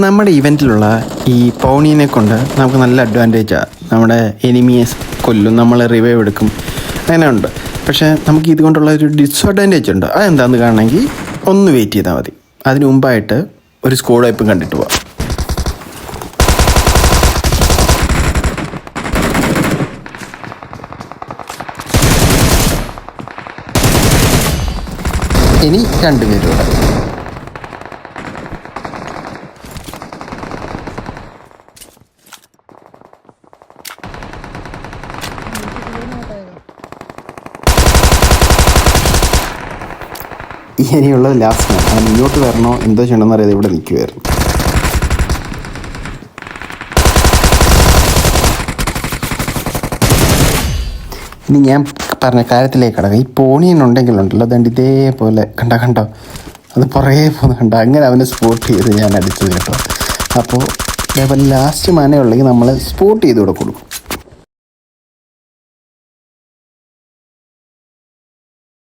നമ്മുടെ ഇവൻറ്റിലുള്ള ഈ പോണീനെ കൊണ്ട് നമുക്ക് നല്ല അഡ്വാൻറ്റേജാണ്. നമ്മുടെ എനിമിയെ കൊല്ലും, നമ്മൾ റിവൈവ് എടുക്കും, അങ്ങനെ ഉണ്ട്. പക്ഷേ നമുക്ക് ഇതുകൊണ്ടുള്ള ഒരു ഡിസ്അഡ്വാൻറ്റേജ് ഉണ്ട്. അതെന്താണെന്ന് കാണണമെങ്കിൽ ഒന്ന് വെയിറ്റ് ചെയ്താൽ മതി. അതിന് മുമ്പായിട്ട് ഒരു സ്കോഡ് വൈപ്പും കണ്ടിട്ട് പോവാം. ഇനി 2 പേരൂടെ. ഇനിയുള്ളത് ലാസ്റ്റ് മാൻ. അവൻ ഇങ്ങോട്ട് വരണോ എന്തോ ചെയ്യണമെന്ന് അറിയാതെ ഇവിടെ നിൽക്കുമായിരുന്നു. ഇനി ഞാൻ പറഞ്ഞ കാര്യത്തിലേക്ക് കിടക്കാം. ഈ പോണീനുണ്ടെങ്കിലുണ്ടല്ലോ, അതുകൊണ്ട് ഇതേപോലെ കണ്ടോ അത് പുറകെ പോകുന്ന കണ്ടോ, അങ്ങനെ അവനെ സ്പോട്ട് ചെയ്ത് ഞാൻ അടിച്ചത് കേട്ടോ. അപ്പോൾ ഇതേപോലെ ലാസ്റ്റ് മാനേ ഉള്ളെങ്കിൽ നമ്മൾ സ്പോട്ട് ചെയ്ത് കൊടുക്കും.